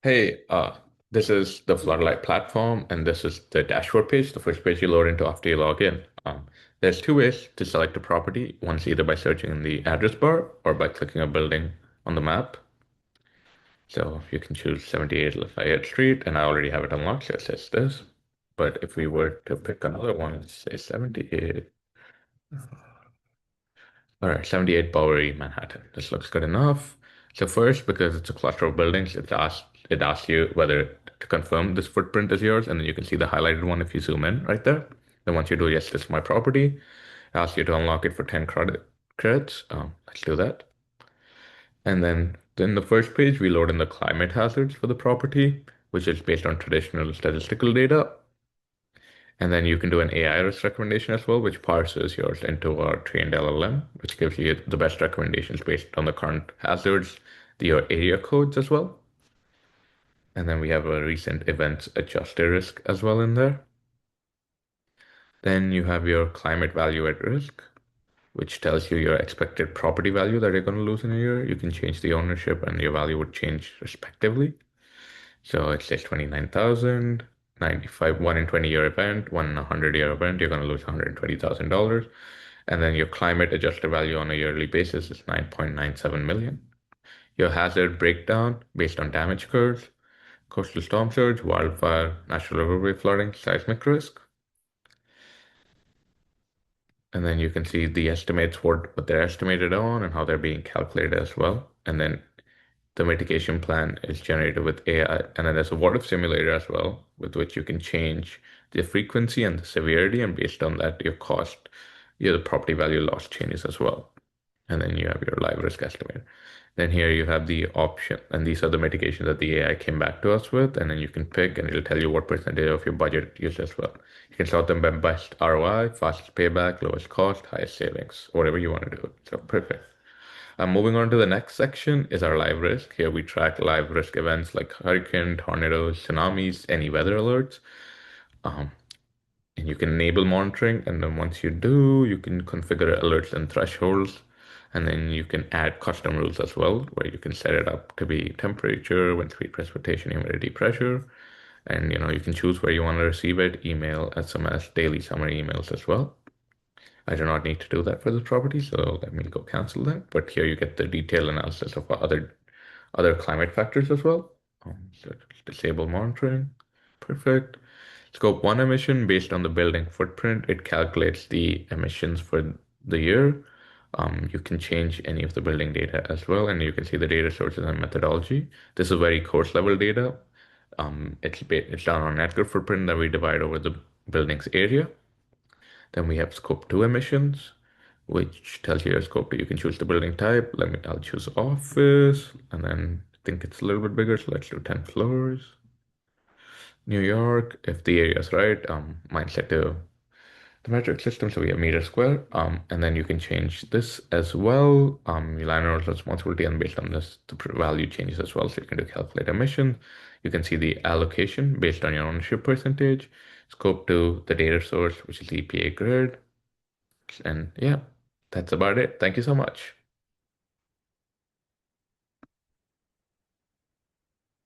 Hey, this is the Floodlight platform, and this is the dashboard page, the first page you load into after you log in. There's two ways to select a property. One's either by searching in the address bar or by clicking a building on the map. So you can choose 78 Lafayette Street, and I already have it unlocked, so it says this. But if we were to pick another one, say 78. All right, 78 Bowery, Manhattan. This looks good enough. So first, because it's a cluster of buildings, it asks you whether to confirm this footprint is yours, and then you can see the highlighted one if you zoom in right there. Then once you do yes, this is my property, it asks you to unlock it for 10 credits. Let's do that. And then the first page, we load in the climate hazards for the property, which is based on traditional statistical data. And then you can do an AI risk recommendation as well, which parses yours into a trained LLM, which gives you the best recommendations based on the current hazards, your area codes as well. And then we have a recent events adjusted risk as well in there. Then you have your climate value at risk, which tells you your expected property value that you're going to lose in a year. You can change the ownership and your value would change respectively. So it says 29,000, 95, 1 in 20 year event, 1 in 100-year event, you're going to lose $120,000. And then your climate adjusted value on a yearly basis is 9.97 million. Your hazard breakdown based on damage curves, coastal storm surge, wildfire, natural riverway flooding, seismic risk. And then you can see the estimates, what they're estimated on and how they're being calculated as well. And then the mitigation plan is generated with AI, and then there's a what if simulator as well, with which you can change the frequency and the severity, and based on that, your cost, the property value loss changes as well. And then you have your live risk estimate. Then here you have the option, and these are the mitigations that the AI came back to us with, and then you can pick, and it'll tell you what percentage of your budget used as well. You can sort them by best ROI, fastest payback, lowest cost, highest savings, whatever you want to do. So perfect. Moving on to the next section is our live risk. Here we track live risk events like hurricane, tornadoes, tsunamis, any weather alerts. Um, and you can enable monitoring. And then once you do, you can configure alerts and thresholds. And then you can add custom rules as well, where you can set it up to be temperature, wind speed, precipitation, humidity, pressure. And you can choose where you want to receive it, email, SMS, daily summary emails as well. I do not need to do that for this property, so let me go cancel that. But here you get the detailed analysis of other climate factors as well. So disable monitoring. Perfect. Scope 1 emission based on the building footprint. It calculates the emissions for the year. You can change any of the building data as well, and you can see the data sources and methodology. This is very course level data. It's done on net good footprint that we divide over the building's area. Then we have scope 2 emissions, which tells you your scope 2. You can choose the building type. I'll choose office, and then I think it's a little bit bigger, so let's do 10 floors. New York, if the area is right, mine's set to the metric system, so we have meter square. And then you can change this as well. Your landlord's responsibility, and based on this, the value changes as well. So you can do calculate emission. You can see the allocation based on your ownership percentage. Scope 2, the data source, which is EPA grid. And yeah, that's about it. Thank you so much.